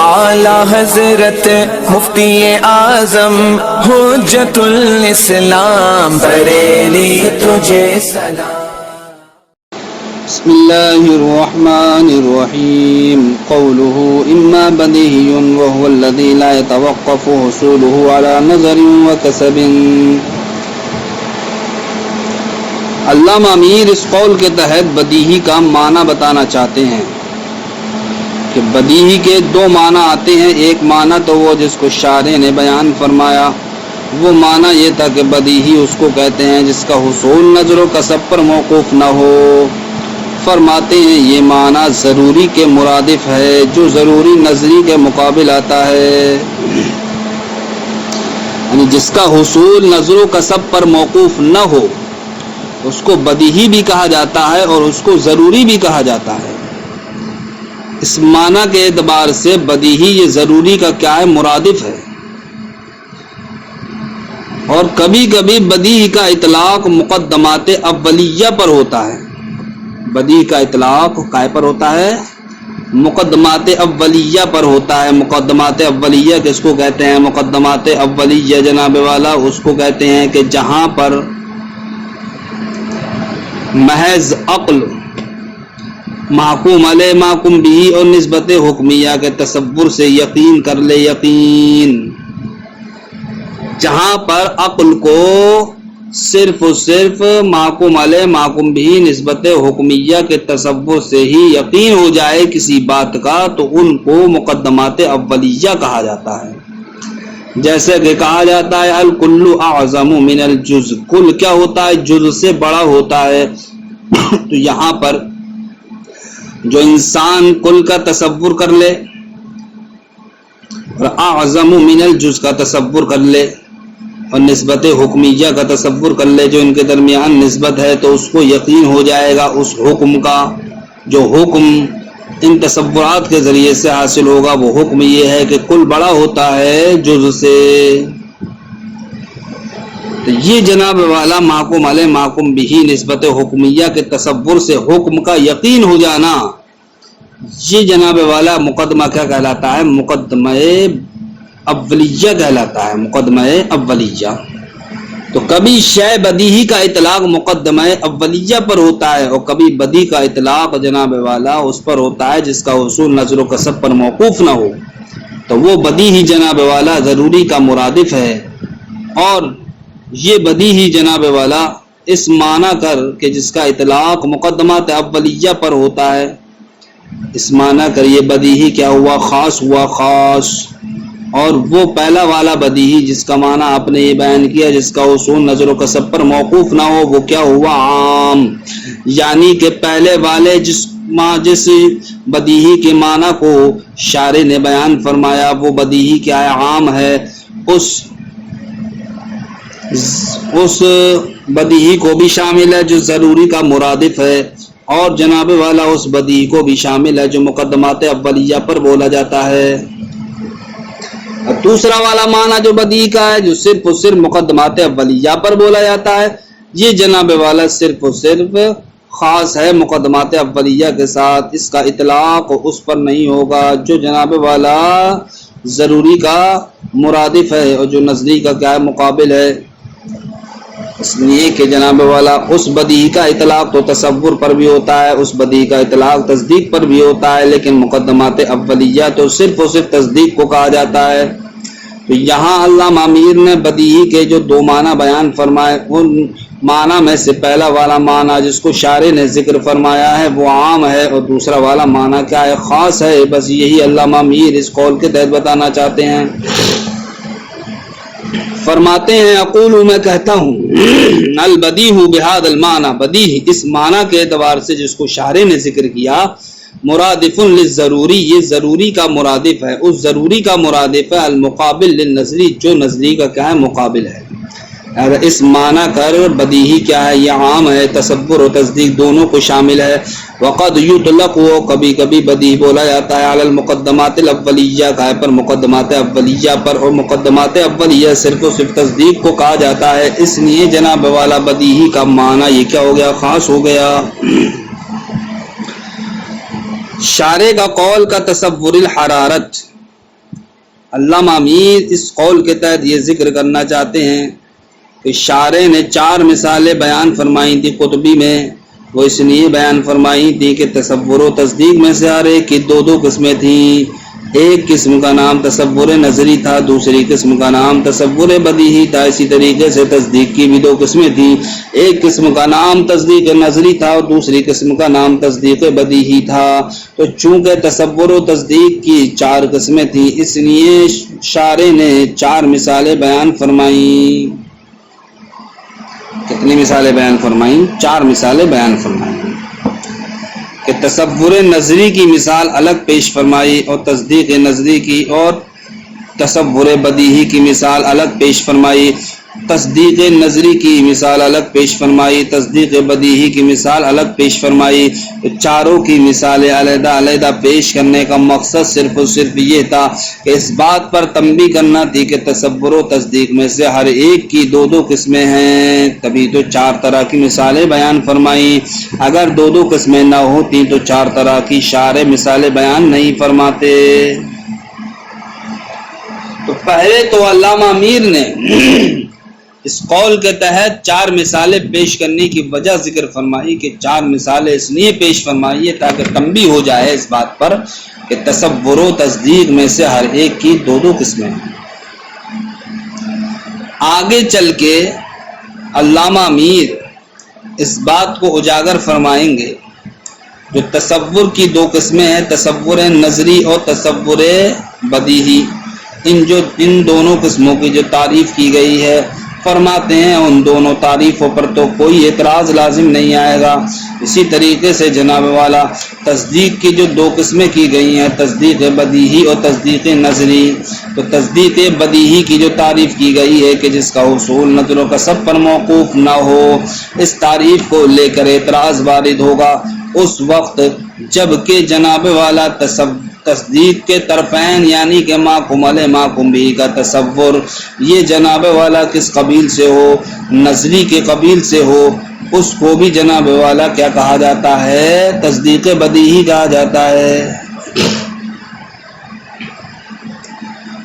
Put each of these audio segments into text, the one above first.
اعلی حضرت مفتی اعظم حجت الاسلام بریلی تجھے سلام. بسم اللہ الرحمن الرحیم. قوله اما بدیہی وهو الذی لا يتوقف حصوله على نظر وکسب. علامہ امیر اس قول کے تحت بدیہی کا معنی بتانا چاہتے ہیں کہ بدیہی کے دو معنی آتے ہیں. ایک معنی تو وہ جس کو شارع نے بیان فرمایا، وہ معنی یہ تھا کہ بدیہی اس کو کہتے ہیں جس کا حصول نظر و کسب پر موقوف نہ ہو. فرماتے ہیں یہ معنی ضروری کے مرادف ہے جو ضروری نظری کے مقابل آتا ہے، یعنی جس کا حصول نظر و کسب پر موقوف نہ ہو اس کو بدیہی بھی کہا جاتا ہے اور اس کو ضروری بھی کہا جاتا ہے. اس معنی کے اعتبار سے بدیہی یہ ضروری کا کیا ہے؟ مرادف ہے. اور کبھی کبھی بدیہی کا اطلاق مقدمات اولیہ پر ہوتا ہے. بدیہی کا اطلاق کائے پر ہوتا ہے؟ مقدمات اولیہ پر ہوتا ہے. مقدمات اولیہ کس کو کہتے ہیں؟ مقدمات اولیہ جناب والا اس کو کہتے ہیں کہ جہاں پر محض عقل، محکوم علیہ محکوم بھی اور نسبت حکمیہ کے تصور سے یقین کر لے. یقین جہاں پر عقل کو صرف و صرف محکوم علیہ محکوم بھی نسبت حکمیہ کے تصور سے ہی یقین ہو جائے کسی بات کا تو ان کو مقدمات اولیہ کہا جاتا ہے. جیسے کہ کہا جاتا ہے الکل اعظم من الجز، کل کیا ہوتا ہے؟ جز سے بڑا ہوتا ہے. تو یہاں پر جو انسان کل کا تصور کر لے اور اعظم من الجز کا تصور کر لے اور نسبت حکمیہ کا تصور کر لے جو ان کے درمیان نسبت ہے تو اس کو یقین ہو جائے گا اس حکم کا. جو حکم ان تصورات کے ذریعے سے حاصل ہوگا وہ حکم یہ ہے کہ کل بڑا ہوتا ہے جز سے. تو یہ جناب والا محکوم علیہ محکوم بھی نسبت حکمیہ کے تصور سے حکم کا یقین ہو جانا، یہ جناب والا مقدمہ کیا کہلاتا ہے؟ مقدمہ اولیہ کہلاتا ہے. مقدمہ اولیہ. تو کبھی شے بدیہی کا اطلاق مقدمہ اولیہ پر ہوتا ہے اور کبھی بدیہی کا اطلاق جناب والا اس پر ہوتا ہے جس کا حصول نظر و کسب پر موقوف نہ ہو تو وہ بدیہی جناب والا ضروری کا مرادف ہے. اور یہ بدیہی جناب والا اس معنی کر کہ جس کا اطلاق مقدمات اولیہ پر ہوتا ہے، اس معنی کر یہ بدیہی کیا ہوا؟ خاص ہوا. خاص. اور وہ پہلا والا بدیہی جس کا معنی آپ نے یہ بیان کیا جس کا حصول نظر و کسب پر موقوف نہ ہو وہ کیا ہوا؟ عام. یعنی کہ پہلے والے جس بدیہی کے معنی کو شارع نے بیان فرمایا وہ بدیہی کیا ہے؟ عام ہے. اس بدیہی کو بھی شامل ہے جو ضروری کا مرادف ہے اور جناب والا اس بدیہی کو بھی شامل ہے جو مقدمات اولیہ پر بولا جاتا ہے. دوسرا والا معنی جو بدیہی کا ہے جو صرف و صرف مقدمات اولیہ پر بولا جاتا ہے یہ جناب والا صرف و صرف خاص ہے مقدمات اولیہ کے ساتھ. اس کا اطلاق اس پر نہیں ہوگا جو جناب والا ضروری کا مرادف ہے اور جو نظری کا کیا ہے؟ مقابل ہے. اس لیے کہ جناب والا اس بدیہی کا اطلاق تو تصور پر بھی ہوتا ہے، اس بدیہی کا اطلاق تصدیق پر بھی ہوتا ہے، لیکن مقدمات اولیہ تو صرف و صرف تصدیق کو کہا جاتا ہے. تو یہاں علامہ امیر نے بدیہی کے جو دو معنی بیان فرمائے ان معنی میں سے پہلا والا معنی جس کو شارع نے ذکر فرمایا ہے وہ عام ہے اور دوسرا والا معنی کیا ہے؟ خاص ہے. بس یہی علامہ امیر اس قول کے تحت بتانا چاہتے ہیں. فرماتے ہیں اقول میں کہتا ہوں البدیہ بہذا المعنی، بدیہ اس معنی کے اعتبار سے جس کو شارع نے ذکر کیا مرادف للضروری، یہ ضروری کا مرادف ہے. اس ضروری کا مرادف ہے المقابل للنظری، جو نظری کا کیا ہے؟ مقابل ہے. اس معنی کر بدیہی کیا ہے؟ یہ عام ہے، تصور و تصدیق دونوں کو شامل ہے. وقد یطلق، وہ کبھی کبھی بدیہی بولا جاتا ہے علی المقدمات الاولیہ کا پر مقدمات اولیہ پر، اور مقدمات اولیہ صرف و صرف تصدیق کو کہا جاتا ہے. اس لیے جناب والا بدیہی کا معنی یہ کیا ہو گیا؟ خاص ہو گیا. شارع کا قول کا تصور الحرارت، علامہ امیر اس قول کے تحت یہ ذکر کرنا چاہتے ہیں کہ شارع نے 4 مثالیں بیان فرمائی تھی قطبی میں، وہ اس لیے بیان فرمائی تھی کہ تصور و تصدیق میں سے ہر ایک کی 2 قسمیں تھیں۔ ایک قسم کا نام تصور نظری تھا، دوسری قسم کا نام تصور بدیہی تھا۔ اسی طریقے سے تصدیق کی بھی 2 قسمیں تھیں، ایک قسم کا نام تصدیق نظری تھا اور دوسری قسم کا نام تصدیق بدیہی تھا۔ تو چونکہ تصور و تصدیق کی 4 قسمیں تھیں، اس لیے شارع نے 4 مثالیں بیان فرمائیں۔ کتنی مثالیں بیان فرمائیں؟ 4 مثالیں بیان فرمائیں کہ تصور نظری کی مثال الگ پیش فرمائی اور تصدیق نظری کی اور تصور بدیہی کی مثال الگ پیش فرمائی، تصدیق نظری کی مثال الگ پیش فرمائی، تصدیق بدیہی کی مثال الگ پیش فرمائی۔ چاروں کی مثالیں علیحدہ علیحدہ پیش کرنے کا مقصد صرف اور صرف یہ تھا کہ اس بات پر تنبیہ کرنا تھی کہ تصور و تصدیق میں سے ہر ایک کی 2 قسمیں ہیں، تبھی تو 4 طرح کی مثالیں بیان فرمائیں۔ اگر 2 قسمیں نہ ہوتی تو 4 طرح کی شارع مثالیں بیان نہیں فرماتے۔ تو پہلے تو علامہ امیر نے اس قول کے تحت 4 مثالیں پیش کرنے کی وجہ ذکر فرمائی کہ 4 مثالیں اس لیے پیش فرمائی ہے تاکہ تنبیہ ہو جائے اس بات پر کہ تصور و تصدیق میں سے ہر ایک کی 2 قسمیں ہیں۔ آگے چل کے علامہ امیر اس بات کو اجاگر فرمائیں گے جو تصور کی 2 قسمیں ہیں، تصور نظری اور تصور بدیہی، ان دونوں قسموں کی جو تعریف کی گئی ہے، فرماتے ہیں ان دونوں تعریفوں پر تو کوئی اعتراض لازم نہیں آئے گا۔ اسی طریقے سے جناب والا تصدیق کی جو 2 قسمیں کی گئی ہیں، تصدیق بدیہی اور تصدیق نظری، تو تصدیق بدیہی کی جو تعریف کی گئی ہے کہ جس کا حصول نظر و کسب پر موقوف نہ ہو، اس تعریف کو لے کر اعتراض وارد ہوگا اس وقت جب کہ جناب والا تصدیق کے طرفین یعنی کہ محکوم علیہ محکوم بھی کا تصور یہ جناب والا کس قبیل سے ہو، نظری کے قبیل سے ہو، اس کو بھی جناب والا کیا کہا جاتا ہے؟ تصدیق بدیہی کہا جاتا ہے۔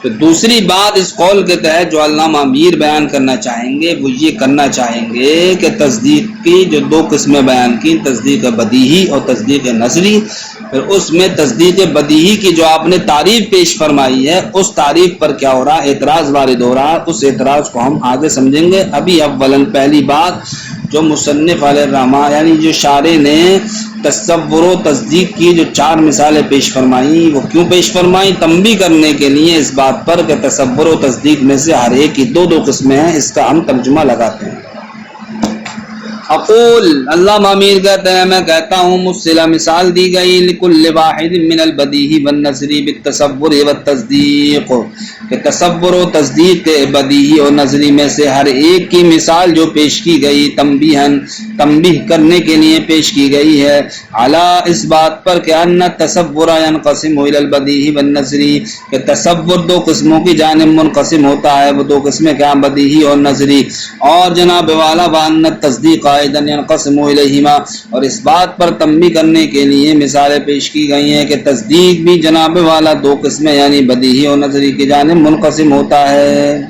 تو دوسری بات اس قول کے تحت جو علامہ امیر بیان کرنا چاہیں گے وہ یہ کرنا چاہیں گے کہ تصدیق کی جو 2 قسمیں بیان کی، تصدیق بدیہی اور تصدیق نظری، پھر اس میں تصدیق بدیہی کی جو آپ نے تعریف پیش فرمائی ہے اس تعریف پر کیا ہو رہا ہے؟ اعتراض وارد ہو رہا ہے۔ اس اعتراض کو ہم آگے سمجھیں گے۔ ابھی اولاً پہلی بات جو مصنف علیہ الرحمہ یعنی جو شارع نے تصور و تصدیق کی جو 4 مثالیں پیش فرمائیں وہ کیوں پیش فرمائیں؟ تنبیہ کرنے کے لیے اس بات پر کہ تصور و تصدیق میں سے ہر ایک کی 2 قسمیں ہیں۔ اس کا ہم ترجمہ لگاتے ہیں۔ اقول علامہ امیر کہتے ہیں میں کہتا ہوں مفصلہ مثال دی گئی لکل واحد من البدیہی والنظری بالتصور والتصدیق کہ تصور و تصدیق کے بدیہی اور نظری میں سے ہر ایک کی مثال جو پیش کی گئی تنبیہ کرنے کے لیے پیش کی گئی ہے علی اس بات پر کہ ان تصور ينقسم الى البدیہی والنظری کہ تصور 2 قسموں کی جانب منقسم ہوتا ہے۔ وہ 2 قسمیں کیا؟ بدیہی اور نظری۔ اور جناب والا وان التصدیق ينقسم الیہما اور اس بات پر تنبیہ کرنے کے لیے مثالیں پیش کی گئی ہیں کہ تصدیق بھی جناب والا 2 قسمیں یعنی بدیہی اور نظری کی جانب منقسم ہوتا ہے۔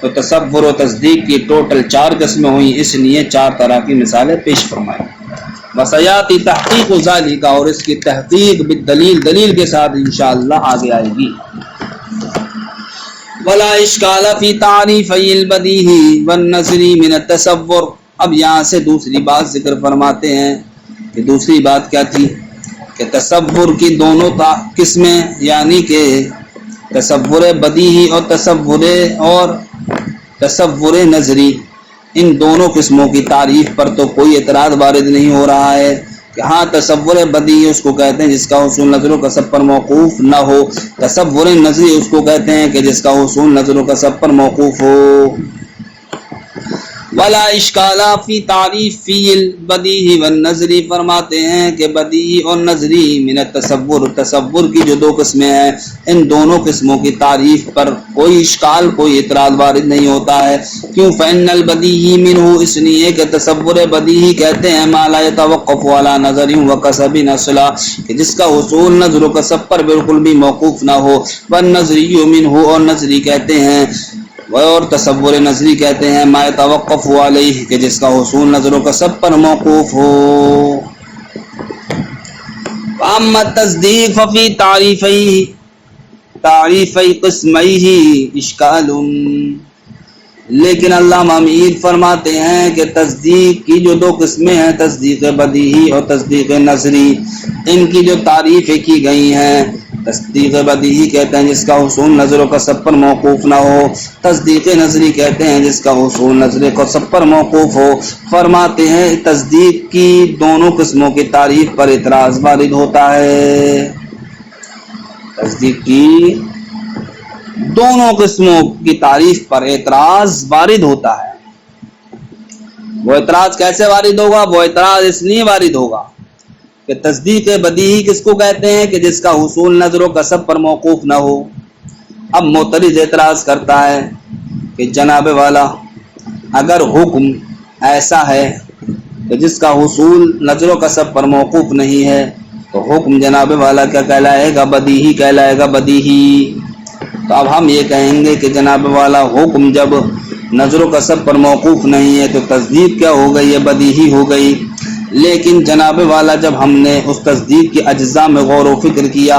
تو تصور و تصدیق کی ٹوٹل 4 قسمیں ہوئیں، اس لیے 4 طرح کی مثالیں پیش فرمائیں۔ وسیاتی تحقیق ذالک اور اس کی تحقیق بالدلیل دلیل کے ساتھ انشاءاللہ آگے آئے گی۔ ولا اشکال فی تعریفی البدیہی والنظری من التصور۔ اب یہاں سے دوسری بات ذکر فرماتے ہیں کہ دوسری بات کیا تھی کہ تصور کی 2 قسمیں یعنی کہ تصور بدیہی اور تصور نظری، ان دونوں قسموں کی تعریف پر تو کوئی اعتراض وارد نہیں ہو رہا ہے کہ ہاں تصور بدیہی اس کو کہتے ہیں جس کا حصول نظر و کسب پر موقوف نہ ہو، تصور نظری اس کو کہتے ہیں کہ جس کا حصول نظر و کسب پر موقوف ہو۔ ولا اشکالا فی تعریف فی البدیہی والنظری، فرماتے ہیں کہ بدیہی اور نظری من التصور، تصور کی جو دو قسمیں ہیں ان دونوں قسموں کی تعریف پر کوئی اشکال کوئی اعتراض وارد نہیں ہوتا ہے۔ کیوں؟ فإن البدیہی منہ، اس لیے کہ تصور بدیہی کہتے ہیں ما لا يتوقف علی نظر و کسب اصلا، کہ جس کا حصول نظر و کسب پر بالکل بھی موقوف نہ ہو، والنظری منہ، اور نظری کہتے ہیں اور تصور نظری کہتے ہیں ما توقف علیہ، کہ جس کا حصول نظر و کسب پر موقوف ہو۔ اما تصدیق ففی تعریفی قسمئی اشکال، لیکن علامہ امیر فرماتے ہیں کہ تصدیق کی جو دو قسمیں ہیں، تصدیق بدیہی اور تصدیق نظری، ان کی جو تعریفیں کی گئی ہیں، تصدیق بدیہی کہتے ہیں جس کا حصول نظر و کسب پر موقوف نہ ہو، تصدیق نظری کہتے ہیں جس کا حصول نظر و کسب پر موقوف ہو۔ فرماتے ہیں تصدیق کی دونوں قسموں کی تعریف پر اعتراض وارد ہوتا ہے، تصدیق کی دونوں قسموں کی تعریف پر اعتراض وارد ہوتا ہے۔ وہ اعتراض کیسے وارد ہوگا؟ وہ اعتراض اس لیے وارد ہوگا کہ تصدیق بدیہی کس کو کہتے ہیں کہ جس کا حصول نظر و کسب پر موقوف نہ ہو۔ اب معترض اعتراض کرتا ہے کہ جناب والا اگر حکم ایسا ہے کہ جس کا حصول نظر و کسب پر موقوف نہیں ہے تو حکم جناب والا کیا کہلائے گا؟ بدیہی کہلائے گا، بدیہی۔ تو اب ہم یہ کہیں گے کہ جناب والا حکم جب نظر و کسب پر موقوف نہیں ہے تو تصدیق کیا ہو گئی ہے؟ بدیہی ہو گئی۔ لیکن جناب والا جب ہم نے اس تصدیق کے اجزاء میں غور و فکر کیا،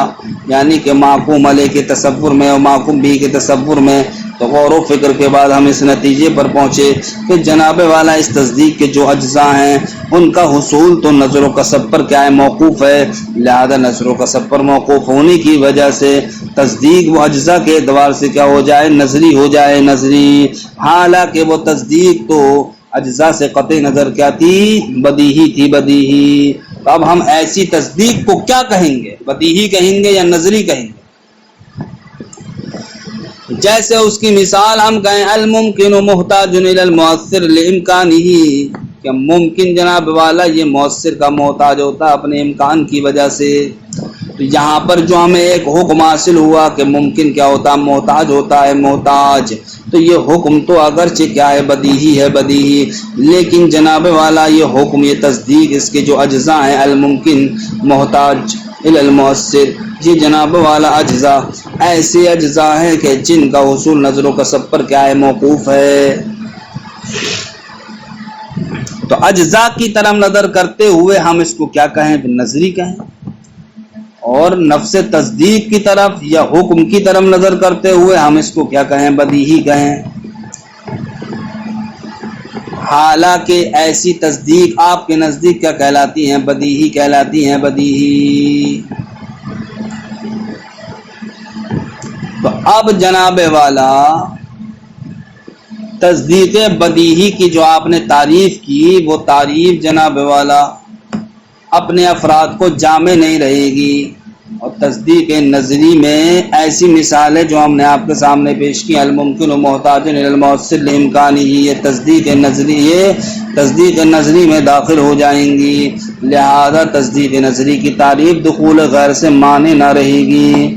یعنی کہ محکوم علیہ کے تصور میں اور محکوم بھی کے تصور میں، تو غور و فکر کے بعد ہم اس نتیجے پر پہنچے کہ جناب والا اس تصدیق کے جو اجزاء ہیں ان کا حصول تو نظر و کسب پر کیا ہے؟ موقوف ہے، لہذا نظر و کسب پر موقوف ہونے کی وجہ سے تصدیق وہ اجزاء کے اعتبار سے کیا ہو جائے؟ نظری ہو جائے، نظری۔ حالانکہ وہ تصدیق تو اجزاء سے قطع نظر کیا تھی؟ بدیہی تھی، بدیہی۔ تو اب ہم ایسی تصدیق کو کیا کہیں گے؟ بدیہی کہیں گے یا نظری کہیں گے؟ جیسے اس کی مثال ہم کہیں الممکن محتاج الی المؤثر لامکانہ، کہ ممکن جناب والا یہ مؤثر کا محتاج ہوتا ہے اپنے امکان کی وجہ سے۔ تو یہاں پر جو ہمیں ایک حکم حاصل ہوا کہ ممکن کیا ہوتا ہے؟ محتاج ہوتا ہے، محتاج۔ تو یہ حکم تو اگرچہ کیا ہے؟ بدیہی ہے، بدیہی، لیکن جناب والا یہ حکم، یہ تصدیق، اس کے جو اجزاء ہیں الممکن محتاج الی المؤثر، یہ جناب والا اجزاء ایسے اجزاء ہیں کہ جن کا حصول نظر و کسب پر کیا ہے؟ موقوف ہے۔ تو اجزاء کی طرف نظر کرتے ہوئے ہم اس کو کیا کہیں؟ نظری کہیں، اور نفس تصدیق کی طرف یا حکم کی طرف نظر کرتے ہوئے ہم اس کو کیا کہیں؟ بدیہی کہیں۔ حالانکہ ایسی تصدیق آپ کے نزدیک کیا کہلاتی ہیں؟ بدیہی کہلاتی ہیں، بدیہی۔ تو اب جناب والا تصدیق بدیہی کی جو آپ نے تعریف کی، وہ تعریف جناب والا اپنے افراد کو جامع نہیں رہے گی، اور تصدیق نظری میں ایسی مثالیں جو ہم نے آپ کے سامنے پیش کی، الممکن و محتاج الی المؤثر لامکانہ، یہ تصدیق نظری میں داخل ہو جائیں گی، لہذا تصدیق نظری کی تعریف دخول غیر سے مانے نہ رہے گی۔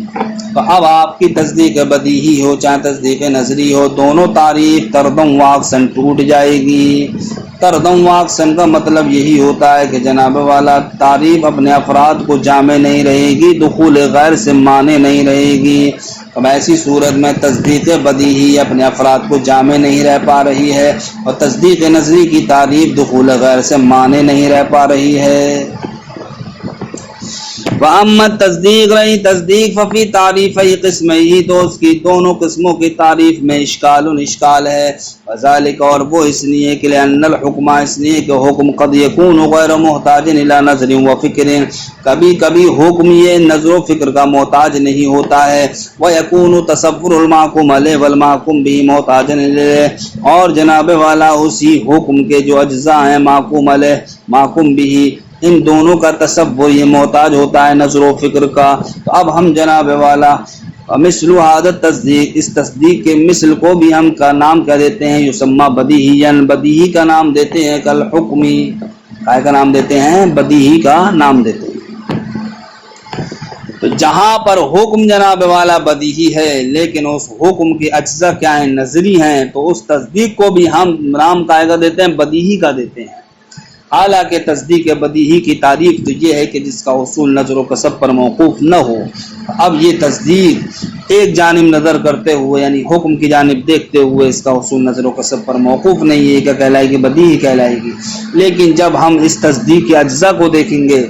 تو اب آپ کی تصدیق بدیہی ہو چاہے تصدیق نظری ہو، دونوں تعریف تردم واقسن ٹوٹ جائے گی۔ تردم واقسن کا مطلب یہی ہوتا ہے کہ جناب والا تعریف اپنے افراد کو جامع نہیں رہے گی، دخول غیر سے مانے نہیں رہے گی۔ اب ایسی صورت میں تصدیق بدیہی اپنے افراد کو جامع نہیں رہ پا رہی ہے، اور تصدیق نظری کی تعریف دخول غیر سے مانے نہیں رہ پا رہی ہے۔ وَأَمَّا تصدیق رہی تصدیق ففی تعریفی قسمئی، تو اس کی دونوں قسموں کی تعریف میں اشکال ہے، وذالک، اور وہ اس لیے کہ لأن الحکم، اس لیے کہ حکم قد یکون غیر محتاج الی نظر و فکر، کبھی کبھی حکم یہ نظر و فکر کا محتاج نہیں ہوتا ہے، ویکون تصور المحکوم علیہ والمحکوم بھی محتاج الیہ، اور جناب والا اسی حکم کے جو اجزاء ہیں محکوم علیہ محکوم بھی، ان دونوں کا تصور یہ محتاج ہوتا ہے نظر و فکر کا۔ تو اب ہم جناب والا مثل حادث تصدیق، اس تصدیق کے مثل کو بھی ہم کا نام کیا دیتے ہیں، یسمى بدیہی، بدیہی کا نام دیتے ہیں، کل حکمی، کا نام دیتے ہیں، بدیہی کا نام دیتے ہیں۔ تو جہاں پر حکم جناب والا بدیہی ہے لیکن اس حکم کے اجزاء کیا ہیں، نظری ہیں، تو اس تصدیق کو بھی ہم نام کا دیتے ہیں، بدیہی کا دیتے ہیں۔ حالانکہ تصدیق بدیہی کی تعریف تو یہ ہے کہ جس کا حصول نظر و کسب پر موقوف نہ ہو۔ اب یہ تصدیق ایک جانب نظر کرتے ہوئے یعنی حکم کی جانب دیکھتے ہوئے اس کا حصول نظر و کسب پر موقوف نہیں ہے، کیا کہلائے گی، بدیہی کہلائے گی۔ لیکن جب ہم اس تصدیق کے اجزاء کو دیکھیں گے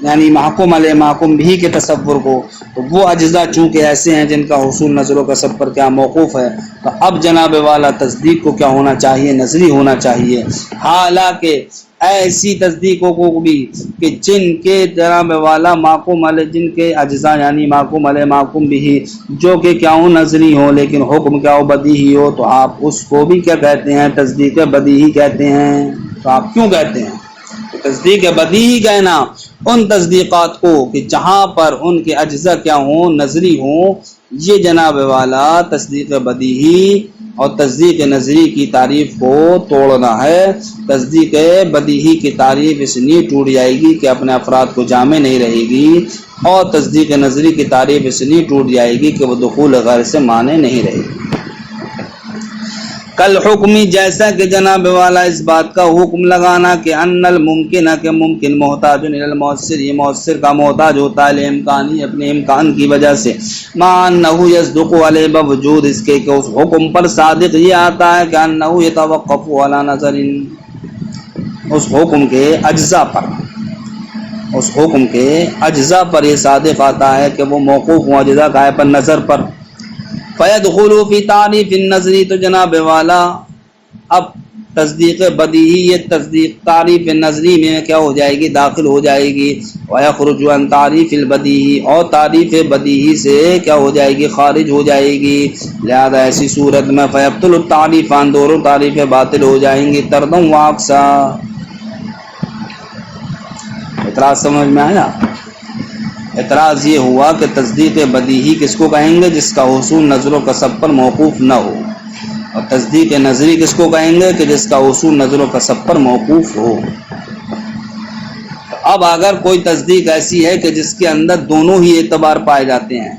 یعنی محکوم علیہ محکوم بھی کے تصور کو، تو وہ اجزاء چونکہ ایسے ہیں جن کا حصول نظر و کسب پر کیا موقوف ہے، تو اب جناب والا تصدیق کو کیا ہونا چاہیے، نظری ہونا چاہیے۔ حالانکہ ایسی تصدیقوں کو بھی کہ جن کے جناب والا محکوم علیہ، جن کے اجزاء یعنی محکوم علیہ محکوم بھی جو کہ کیا ہو، نظری ہو، لیکن حکم کیا ہو، بدیہی ہو، تو آپ اس کو بھی کیا کہتے ہیں، تصدیق بدیہی کہتے ہیں۔ تو آپ کیوں کہتے ہیں؟ تصدیق بدیہی کہنا ان تصدیقات کو کہ جہاں پر ان کے اجزاء کیا ہوں، نظری ہوں، یہ جناب والا تصدیق بدیہی اور تصدیق نظری کی تعریف کو توڑنا ہے۔ تصدیق بدیہی کی تعریف اس لیے ٹوٹ جائے گی کہ اپنے افراد کو جامع نہیں رہے گی، اور تصدیق نظری کی تعریف اس لیے ٹوٹ جائے گی کہ وہ دخول غیر سے مانے نہیں رہے گی۔ کل حکمی، جیسا کہ جناب والا اس بات کا حکم لگانا کہ ان الممکن، کہ ممکن محتاج الی المؤثر، یہ مؤثر کا محتاج ہوتا ہے، امکانی، اپنے امکان کی وجہ سے، مع انہ یصدق علیہ، باوجود اس کے کہ اس حکم پر صادق یہ آتا ہے کہ انہ یتوقف علی نظر، اس حکم کے اجزاء پر، اس حکم کے اجزاء پر یہ صادق آتا ہے کہ وہ موقوف ہوں اجزاء کا ہے پر نظر پر۔ فیدخل فی تعریف النظری، تو جناب والا اب تصدیق بدیہی یہ تصدیق تعریف نظری میں کیا ہو جائے گی، داخل ہو جائے گی۔ ویخرج عن تعریف البدیہی، اور تعریف بدیہی سے کیا ہو جائے گی، خارج ہو جائے گی۔ لہذا ایسی صورت میں فیبطل التعریفان، دونوں تعریفیں باطل ہو جائیں گی، طرداً و عکسا۔ اعتراض سمجھ میں آیا؟ اعتراض یہ ہوا کہ تصدیق بدیہی کس کو کہیں گے، جس کا حصول نظر و کسب پر موقوف نہ ہو، اور تصدیق نظری کس کو کہیں گے کہ جس کا حصول نظر و کسب پر موقوف ہو۔ اب اگر کوئی تصدیق ایسی ہے کہ جس کے اندر دونوں ہی اعتبار پائے جاتے ہیں،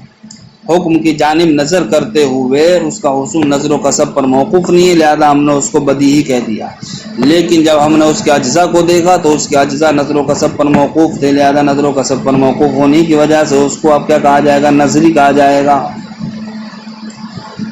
حکم کی جانب نظر کرتے ہوئے اس کا حصول نظر و کسب پر موقوف نہیں ہے، لہذا ہم نے اس کو بدیہی کہہ دیا۔ لیکن جب ہم نے اس کے اجزاء کو دیکھا تو اس کے اجزاء نظر و کسب پر موقوف تھے، لہذا نظر و کسب پر موقوف ہونے کی وجہ سے اس کو اب کیا کہا جائے گا، نظری کہا جائے گا۔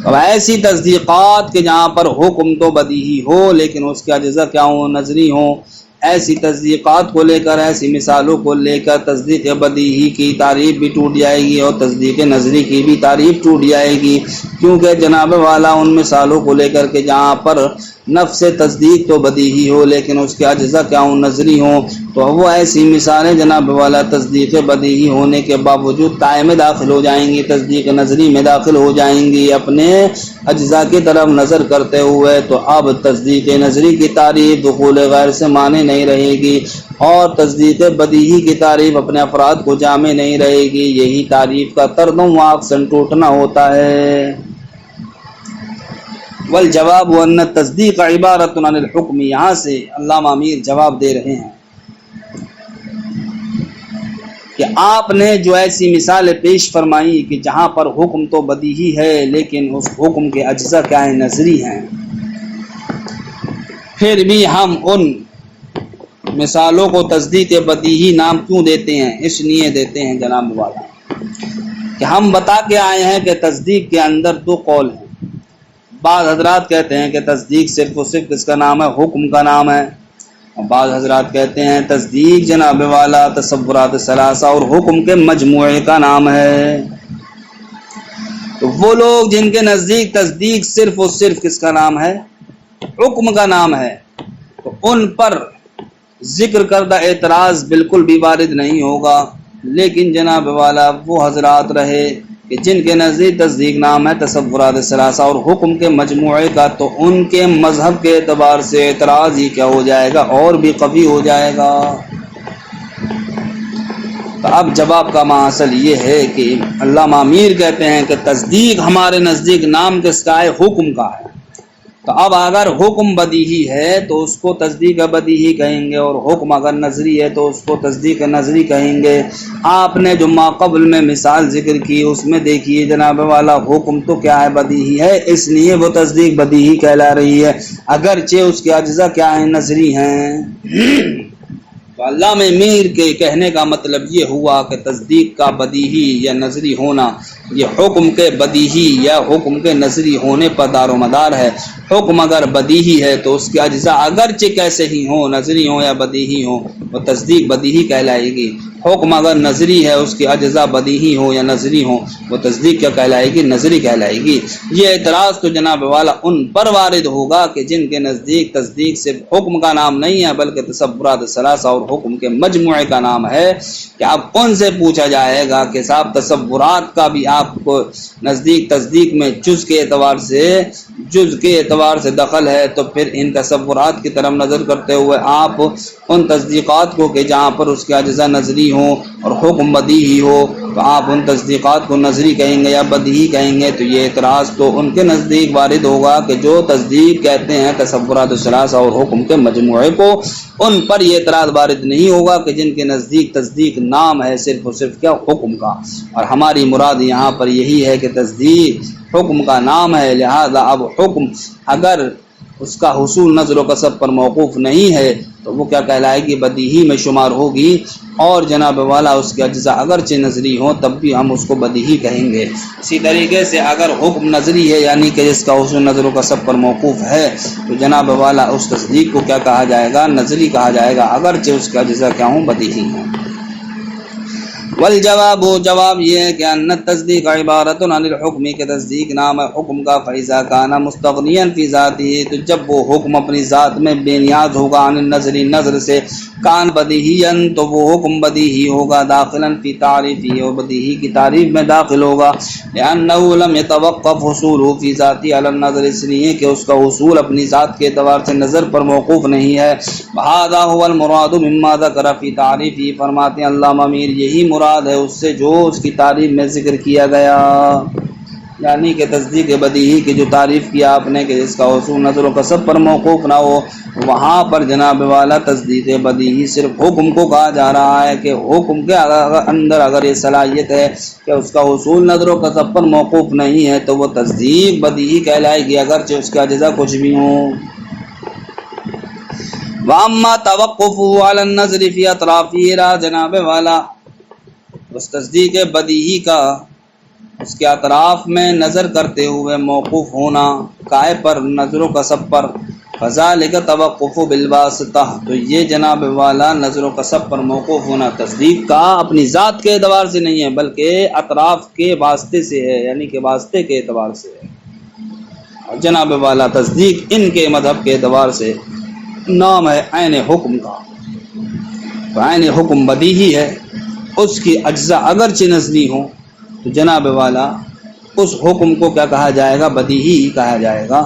اب ایسی تصدیقات کہ جہاں پر حکم تو بدیہی ہو لیکن اس کے اجزاء کیا ہوں، نظری ہوں، ایسی تصدیقات کو لے کر، ایسی مثالوں کو لے کر تصدیق بدیہی کی تعریف بھی ٹوٹ جائے گی اور تصدیق نظری کی بھی تعریف ٹوٹ جائے گی، کیونکہ جناب والا ان مثالوں کو لے کر کے جہاں پر نفس تصدیق تو بدیہی ہو لیکن اس کے اجزاء کیا ہوں، نظری ہوں، تو وہ ایسی مثالیں جناب والا تصدیق بدیہی ہونے کے باوجود تائے میں داخل ہو جائیں گی، تصدیق نظری میں داخل ہو جائیں گی اپنے اجزاء کی طرف نظر کرتے ہوئے۔ تو اب تصدیق نظری کی تعریف دخول غیر سے مانے نہیں رہے گی، اور تصدیق بدیہی کی تعریف اپنے افراد کو جامع نہیں رہے گی۔ یہی تعریف کا طردوں و عکساً ٹوٹنا ہوتا ہے۔ والجواب ان التصدیق عبارت عن الحکم، یہاں سے علامہ امیر جواب دے رہے ہیں کہ آپ نے جو ایسی مثالیں پیش فرمائی کہ جہاں پر حکم تو بدیہی ہے لیکن اس حکم کے اجزاء کیا ہیں، نظری ہیں، پھر بھی ہم ان مثالوں کو تصدیق بدیہی نام کیوں دیتے ہیں؟ اس لیے دیتے ہیں جناب والا کہ ہم بتا کے آئے ہیں کہ تصدیق کے اندر دو قول ہیں۔ بعض حضرات کہتے ہیں کہ تصدیق صرف و صرف کس کا نام ہے، حکم کا نام ہے، اور بعض حضرات کہتے ہیں تصدیق جناب والا تصورات ثلاثہ اور حکم کے مجموعے کا نام ہے۔ تو وہ لوگ جن کے نزدیک تصدیق صرف و صرف کس کا نام ہے، حکم کا نام ہے، تو ان پر ذکر کردہ اعتراض بالکل بھی وارد نہیں ہوگا۔ لیکن جناب والا وہ حضرات رہے کہ جن کے نزدیک تصدیق نام ہے تصورات ثلاثہ اور حکم کے مجموعے کا، تو ان کے مذہب کے اعتبار سے اعتراض ہی کیا ہو جائے گا، اور بھی قوی ہو جائے گا۔ تو اب جواب کا ماحصل یہ ہے کہ علامہ امیر کہتے ہیں کہ تصدیق ہمارے نزدیک نام کس کا ہے؟ حکم کا ہے۔ تو اب اگر حکم بدیہی ہے تو اس کو تصدیق بدیہی کہیں گے، اور حکم اگر نظری ہے تو اس کو تصدیق نظری کہیں گے۔ آپ نے جو ماقبل میں مثال ذکر کی اس میں دیکھیے جناب والا، حکم تو کیا ہے؟ بدیہی ہے، اس لیے وہ تصدیق بدیہی کہلا رہی ہے، اگرچہ اس کے اجزاء کیا ہیں؟ نظری ہیں۔ تو علامہ امیر کے کہنے کا مطلب یہ ہوا کہ تصدیق کا بدیہی یا نظری ہونا یہ حکم کے بدیہی یا حکم کے نظری ہونے پر دار و مدار ہے۔ حکم اگر بدیہی ہے تو اس کے اجزاء اگرچہ کیسے ہی ہوں، نظری ہوں یا بدیہی ہوں، وہ تصدیق بدیہی کہلائے گی۔ حکم اگر نظری ہے، اس کے اجزاء بدیہی ہوں یا نظری ہوں، وہ تصدیق کیا کہلائے گی؟ نظری کہلائے گی۔ یہ اعتراض تو جناب والا ان پر وارد ہوگا کہ جن کے نزدیک تصدیق صرف حکم کا نام نہیں ہے بلکہ تصورات ثلاثہ اور حکم کے مجموعے کا نام ہے، کہ اب ان سے پوچھا جائے گا کہ صاحب تصورات کا بھی آپ کو نزدیک تصدیق میں جز کے اعتبار سے دخل ہے، تو پھر ان تصورات کی طرف نظر کرتے ہوئے آپ ان تصدیقات کو کہ جہاں پر اس کے اجزاء نظری ہوں اور حکم بدیہی ہو تو آپ ان تصدیقات کو نظری کہیں گے یا بدیہی کہیں گے، تو یہ اعتراض تو ان کے نزدیک وارد ہوگا کہ جو تصدیق کہتے ہیں تصورات ثلاثہ اور حکم کے مجموعے کو، ان پر یہ اعتراض وارد نہیں ہوگا کہ جن کے نزدیک تصدیق نام ہے صرف اور صرف کیا؟ حکم کا۔ اور ہماری مراد یہاں پر یہی ہے کہ تصدیق حکم کا نام ہے، لہذا اب حکم اگر اس کا حصول نظر و قصب پر موقوف نہیں ہے تو وہ کیا کہلائے گی؟ بدیہی میں شمار ہوگی، اور جناب والا اس کے اجزاء اگرچہ نظری ہوں تب بھی ہم اس کو بدیہی کہیں گے۔ اسی طریقے سے اگر حکم نظری ہے یعنی کہ جس کا حصول نظر و قصب پر موقوف ہے تو جناب والا اس تصدیق کو کیا کہا جائے گا؟ نظری کہا جائے گا، اگرچہ اس کے اجزاء کیا ہوں؟ بدیہی ہیں۔ والجواب، جواب یہ ہے کہ ان التصدیق عبارت عن الحکم، کے تصدیق نام ہے حکم کا، فاذا کان مستغنیا فی ذاتہ، تو جب وہ حکم اپنی ذات میں بے نیاز ہوگا، عن النظری، نظر سے، کان بدیہیا، تو وہ حکم بدیہی ہوگا، داخلا فی تعریفہ، اور بدیہی کی تعریف میں داخل ہوگا، لأنہ لم يتوقف حصولہ فی ذاتہ علی النظر، اس لیے کہ اس کا حصول اپنی ذات کے اعتبار سے نظر پر موقوف نہیں ہے۔ وہذا هو المراد مما ذکر فی تعریفہ، فرماتے ہیں علامہ امیر یہی مراد ہے اس سے جو اس کی تعریف میں ذکر کیا گیا، یعنی کہ تصدیق بدیہی کی جو تعریف کیا آپ نے کہ جس کا حصول نظر و قصب پر موقوف نہ ہو، وہاں پر جناب والا تصدیق بدیہی صرف حکم کو کہا جا رہا ہے کہ حکم کے اندر اگر یہ صلاحیت ہے کہ اس کا حصول نظر و قصب پر موقوف نہیں ہے تو وہ تصدیق بدیہی کہلائے گی، اگرچہ اس کا اجزاء کچھ بھی ہوں۔ واما توقفہ علی النظر فی اطرافہ، جناب والا اس تصدیق بدیہی کا اس کے اطراف میں نظر کرتے ہوئے موقوف ہونا، کائے پر؟ نظر و قصب پر، فذالک توقف بالواسطہ، تو یہ جناب والا نظر و قصب پر موقوف ہونا تصدیق کا اپنی ذات کے اعتبار سے نہیں ہے بلکہ اطراف کے واسطے سے ہے، یعنی کہ واسطے کے اعتبار سے ہے۔ اور جناب والا تصدیق ان کے مذہب کے اعتبار سے نام ہے عین حکم کا، تو عین حکم بدیہی ہے، اس کی اجزاء اگرچہ نظری ہوں تو جناب والا اس حکم کو کیا کہا جائے گا؟ بدیہی کہا جائے گا،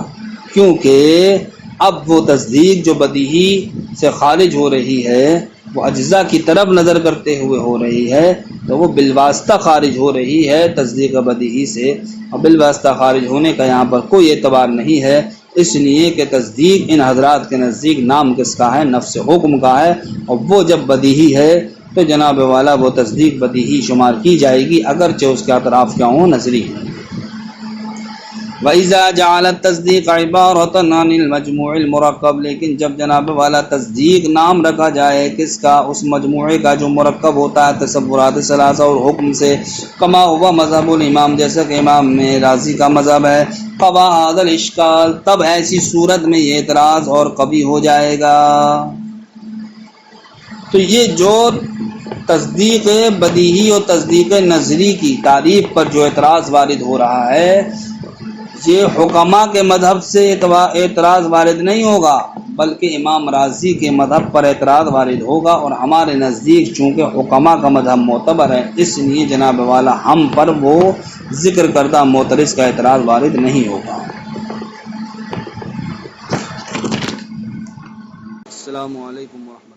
کیونکہ اب وہ تصدیق جو بدیہی سے خارج ہو رہی ہے وہ اجزاء کی طرف نظر کرتے ہوئے ہو رہی ہے، تو وہ بالواسطہ خارج ہو رہی ہے تصدیق بدیہی سے، اور بالواسطہ خارج ہونے کا یہاں پر کوئی اعتبار نہیں ہے، اس لیے کہ تصدیق ان حضرات کے نزدیک نام کس کا ہے؟ نفس حکم کا ہے، اور وہ جب بدیہی ہے تو جناب والا وہ تصدیق بدیہی شمار کی جائے گی، اگرچہ اس کے اطراف کیا ہوں؟ نظری ہیں۔ وَإِذَا جَعَلَ التَّصْدِيقَ عِبَارَةً عَنِ الْمَجْمُوعِ الْمُرَكَّبِ، لیکن جب جناب والا تصدیق نام رکھا جائے کس کا؟ اس مجموعے کا جو مرکب ہوتا ہے تصورات ثلاثہ اور حکم سے، کما ہوا مذہب الامام، جیسا کہ امام راضی کا مذہب ہے، قَوَا هَذَا الْإِشْكَالِ، تب ایسی صورت میں یہ اعتراض اور قوی ہو جائے گا۔ تو یہ جو تصدیق بدیہی اور تصدیق نظری کی تعریف پر جو اعتراض وارد ہو رہا ہے، یہ حکماء کے مذہب سے اعتراض وارد نہیں ہوگا بلکہ امام راضی کے مذہب پر اعتراض وارد ہوگا، اور ہمارے نزدیک چونکہ حکماء کا مذہب معتبر ہے اس لیے جناب والا ہم پر وہ ذکر کردہ معترض کا اعتراض وارد نہیں ہوگا۔ السلام علیکم ورحمۃ اللہ۔